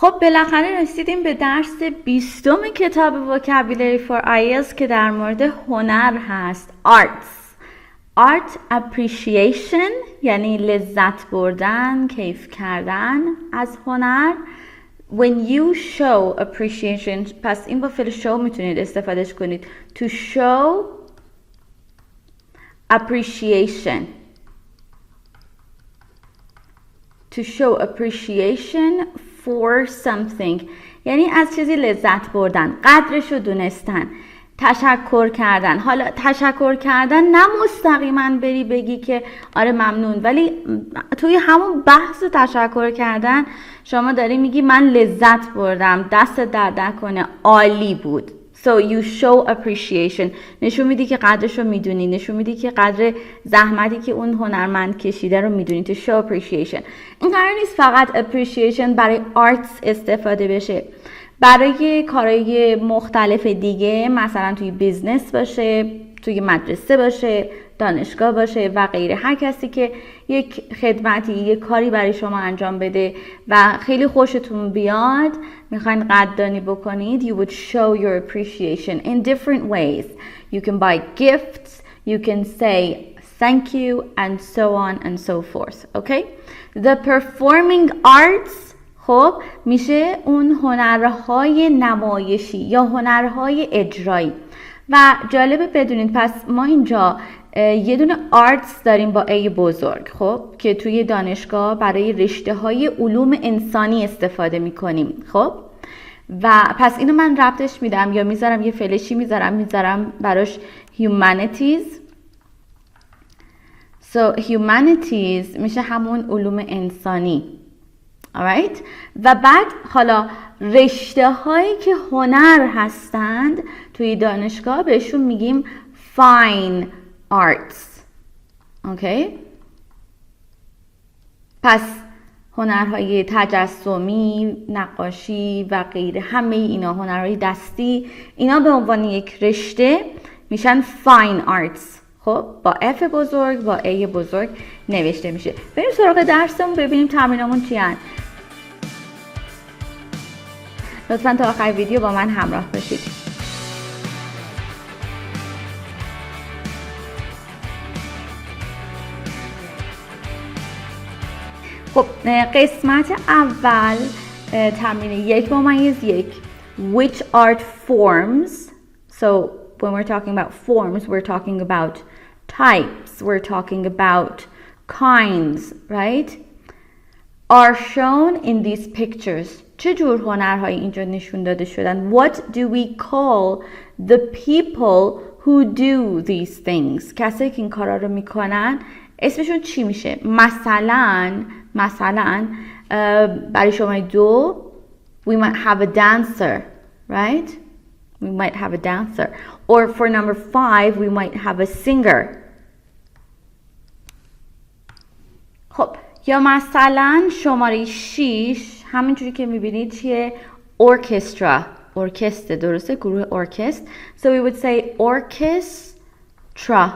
خب بالاخره رسیدیم به درس 20 کتاب vocabulary for IELTS که در مورد هنر هست. Art appreciation یعنی لذت بردن، کیف کردن از هنر. When you show appreciation، پس این با فعل show میتونید استفادهش کنید. To show appreciation. To show appreciation for something یعنی از چیزی لذت بردن، قدرش رو دونستن، تشکر کردن. حالا تشکر کردن نه مستقیما بری بگی که آره ممنون، ولی توی همون بحث تشکر کردن شما داری میگی من لذت بردم، دست درد نکنه، عالی بود. So you show appreciation. نشون میدی که قدرش رو میدونی، نشون میدی که قدر زحمتی که اون هنرمند کشیده رو میدونی. To show appreciation. این قرار نیست فقط appreciation برای arts استفاده بشه، برای کارهای مختلف دیگه، مثلا توی بیزنس باشه، توی مدرسه باشه، دانشگاه باشه و غیره. هر کسی که یک خدمتی، یک کاری برای شما انجام بده و خیلی خوشتون بیاد، میخواین قدردانی بکنید، you would show your appreciation in different ways. You can buy gifts, you can say thank you, and so on and so forth. Okay? The performing arts خب میشه اون هنرهای نمایشی یا هنرهای اجرایی. و جالبه بدونید پس ما اینجا یه دونه آرتس داریم با ای بزرگ، خب که توی دانشگاه برای رشته های علوم انسانی استفاده میکنیم. خب و پس اینو من ربطش میدم یا میذارم یه فلشی میذارم براش humanities. So humanities میشه همون علوم انسانی. alright؟ و بعد حالا رشته هایی که هنر هستند توی دانشگاه بهشون میگیم fine arts. اوکی؟ پس هنرهای تجسمی، نقاشی و غیره، همه اینا هنرهای دستی، اینا به عنوان یک رشته میشن fine arts. خب با F بزرگ با A بزرگ نوشته میشه. بریم سراغ درسمون ببینیم تمرینامون چی هست. لطفاً تا آخر ویدیو با من همراه باشید. خب قسمت اول تمرین 1/1 which art forms. So when we're talking about forms, we're talking about types, we're talking about kinds, right? Are shown in these pictures. چه جور هنرهایی اینجا نشون داده شدن؟ What do we call the people who do these things؟ کسایی که این کارا رو میکنن اسمشون چی میشه؟ مثلا برای شماره 2 we might have a dancer, right? We might have a dancer. Or for number 5 we might have a singer. خب یا مثلا شماره 6 همینجوری که میبینید چیه؟ ارکستر، درسته؟ گروه ارکستر. So we would say orchestra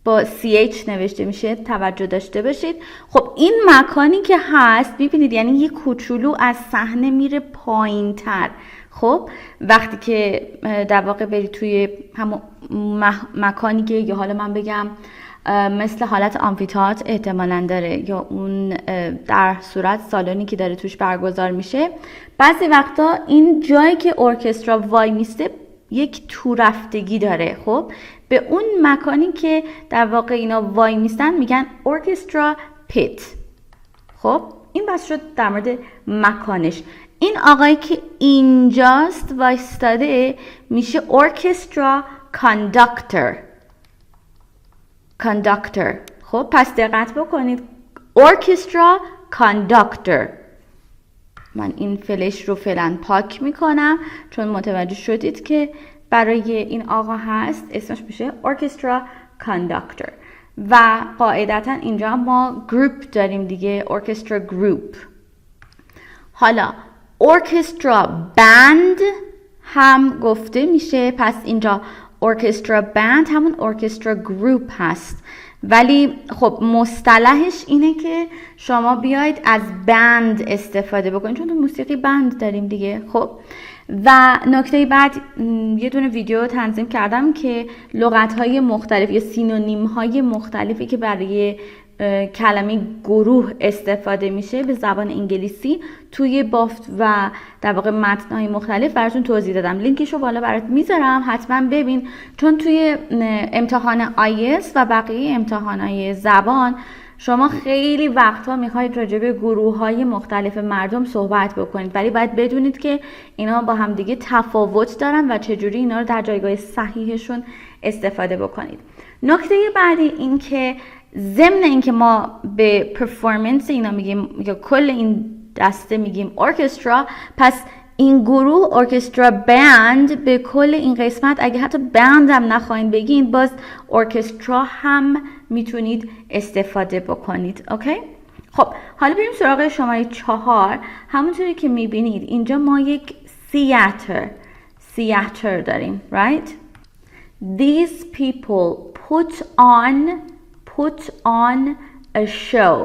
با CH نوشته میشه، توجه داشته باشید. خب این مکانی که هست میبینید یعنی یه کوچولو از صحنه میره پایین تر. خب وقتی که در واقع بری توی همون مکانی که یا حالا من بگم مثل حالت آمفی‌تئاتر احتمالاً داره یا اون در صورت سالونی که داره توش برگزار میشه، بعضی وقتا این جایی که ارکسترا وای میسته یک تو رفتگی داره. خب به اون مکانی که در واقع اینا وای میستن میگن ارکسترا پیت. خب این بس شد در مورد مکانش. این آقایی که اینجاست وایستاده میشه ارکسترا کانداکتور. خب پس دقت بکنید ارکسترا کانداکتور. من این فلش رو فعلا پاک میکنم چون متوجه شدید که برای این آقا هست اسمش میشه ارکسترا کانداکتور. و قاعدتا اینجا ما گروپ داریم دیگه، ارکسترا گروپ. حالا ارکسترا بند هم گفته میشه، پس اینجا ارکسترا بند همون ارکسترا گروپ هست ولی خب مصطلحش اینه که شما بیاید از بند استفاده بکنید، چون تو موسیقی بند داریم دیگه. خب و نکته بعد یه دونه ویدیو تنظیم کردم که لغت‌های مختلف یا سینونیم‌های مختلفی که برای کلمه گروه استفاده میشه به زبان انگلیسی توی بافت و در واقع متن‌های مختلف براتون توضیح دادم. لینکشو بالا برات میذارم، حتما ببین، چون توی امتحان IELTS و بقیه امتحانات زبان شما خیلی وقتها میخواید راجع به گروه‌های مختلف مردم صحبت بکنید، ولی باید بدونید که اینا با هم دیگه تفاوت دارن و چجوری اینا رو در جایگاه صحیحشون استفاده بکنید. نکته بعدی این که ضمن اینکه ما به پرفورمنس اینا میگیم یا کل این دسته میگیم ارکسترا، پس این گروه ارکسترا بند به کل این قسمت اگه حتی بند هم نخواین بگین باز ارکسترا هم میتونید استفاده بکنید. اوکی؟ خب حالا بریم سراغ شماره 4. همونطوری که میبینید اینجا ما یک theater داریم. Right? These people put on a show.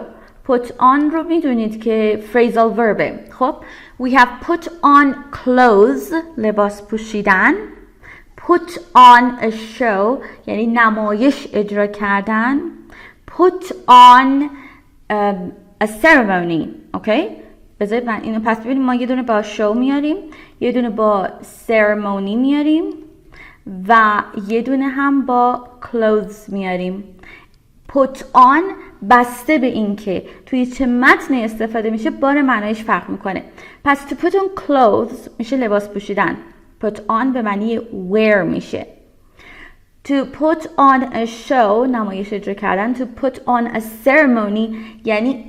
put on رو میدونید که phrasal verb. خب we have put on clothes، لباس پوشیدن. put on a show یعنی نمایش اجرا کردن. put on a ceremony. اوکی؟ بذارید من اینو پس ببینیم، ما یه دونه با show میاریم، یه دونه با ceremony میاریم و یه دونه هم با clothes میاریم. put on بسته به این که توی چه متنی استفاده میشه بار معنایش فرق میکنه. پس to put on clothes میشه لباس پوشیدن. put on به معنی wear میشه. to put on a show نمایش اجرا کردن. to put on a ceremony یعنی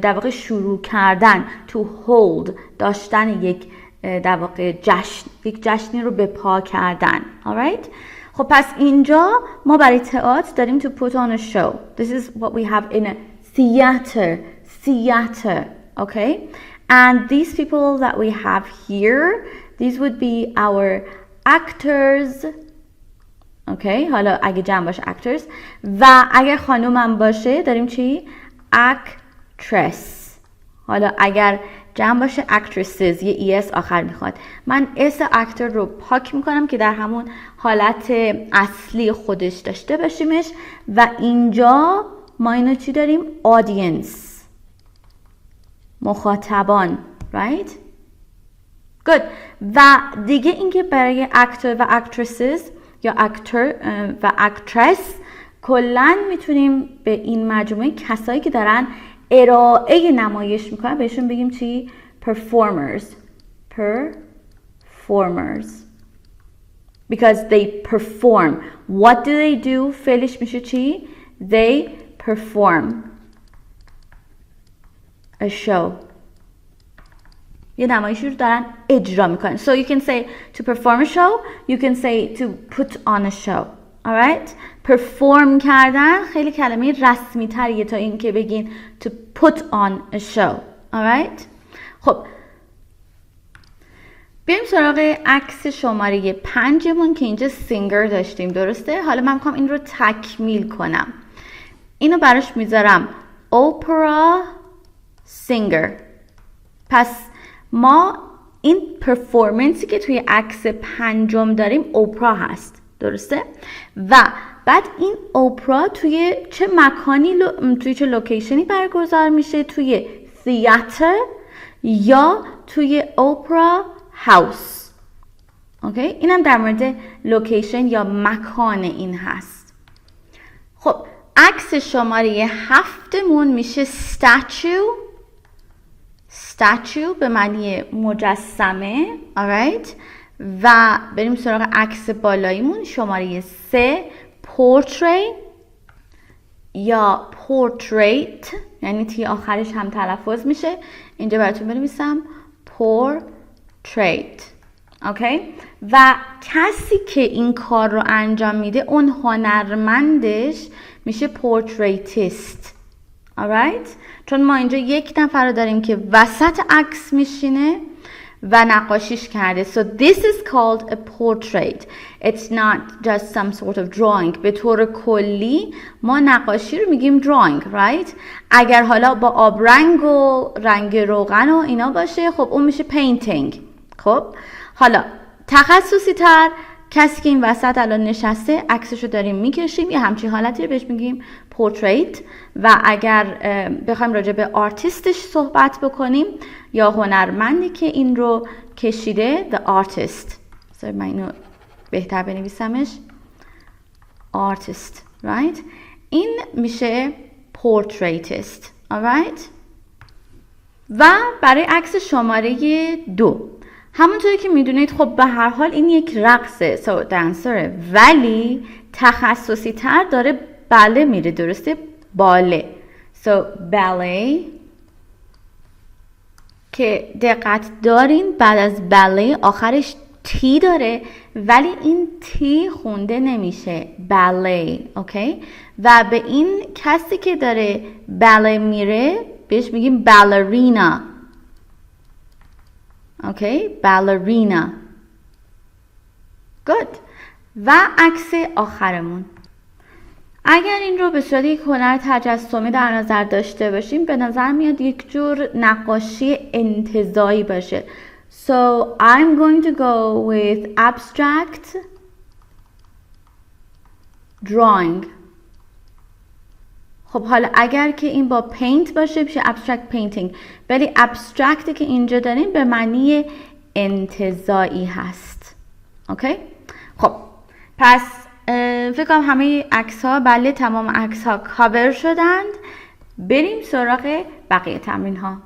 در واقع شروع کردن. to hold داشتن یک در واقع جشن، یک جشنی رو به پا کردن. alright؟ خب پس اینجا ما برای تئاتر داریم to put on a show. This is what we have in a theater. Okay? And these people that we have here, these would be our actors. Okay? حالا اگه جمع باشه actors و اگر خانوم هم باشه داریم چی؟ actress. حالا اگر جمع باشه actresses، یه es آخر میخواد. من اس اکتر رو پاک میکنم که در همون حالت اصلی خودش داشته باشیمش. و اینجا ما اینو چی داریم؟ audience، مخاطبان. right? good. و دیگه اینکه برای اکتر و اکترسز یا اکتر و اکترس کلن میتونیم به این مجموعه کسایی که دارن ارائه نمایش میکنن بهشون بگیم چی؟ performers. Because they perform. What do they do? فعلش میشه چی؟ They perform a show. یه نمایشی رو دارن اجرا میکنن. So you can say to perform a show. You can say to put on a show. Alright? perform کردن خیلی کلمه رسمی تریه تا این که بگین to put on a show. Alright? خب بریم سراغ عکس شماره 5 که اینجا سینگر داشتیم. درسته؟ حالا من میخوام این رو تکمیل کنم. اینو براش میذارم opera singer. پس ما این پرفورمنسی که توی عکس 5 داریم اوپرا هست. درسته؟ و بعد این اوپرا توی چه مکانی توی چه لوکیشنی برگزار میشه؟ توی theater یا توی اوپرا هاوس. اوکی؟ اینم در مورد لوکیشن یا مکان این هست. خب عکس شماره 7 میشه statue به معنی مجسمه. alright؟ و بریم سراغ عکس بالاییمون شماره 3 portrait یا portrait، یعنی تی آخرش هم تلفظ میشه. اینجا براتون بنویسم portrait. اوکی؟ و کسی که این کار رو انجام میده اون هنرمندش میشه portraitist. alright؟ چون ما اینجا یک نفر رو داریم که وسط عکس میشینه و نقاشیش کرده. So this is called a portrait. It's not just some sort of drawing. به طور کلی ما نقاشی رو میگیم drawing, right? اگر حالا با آبرنگ و رنگ روغن و اینا باشه خب اون میشه painting. خب حالا تخصصی تر کسی که این وسط الان نشسته عکسشو داریم میکشیم یه همچین حالتی رو بهش میگیم portrait. و اگر بخوایم راجع به آرتیستش صحبت بکنیم یا هنرمندی که این رو کشیده the artist. من اینو بهتر بنویسمش artist, right? این میشه portraitist, alright? و برای عکس شماره 2 همونطوری که میدونید خب به هر حال این یک رقصه so dancer ولی تخصصی تر داره بله میره درسته باله so ballet که دقت دارین بعد از باله آخرش تی داره ولی این تی خونده نمیشه باله اوکی و به این کسی که داره باله میره بهش میگیم بالرینا اوکی بالرینا گود. و عکس آخرمون اگر این رو به صورت یک هنر تجسمی در نظر داشته باشیم به نظر میاد یک جور نقاشی انتزاعی باشه. So I'm going to go with abstract drawing. خب حالا اگر که این با paint باشه میشه abstract painting ولی abstract که اینجا داریم به معنی انتزاعی هست. اوکی؟ خب پس فکر کنم همه عکس ها بله تمام عکس ها کاور شدند. بریم سراغ بقیه تمرین ها.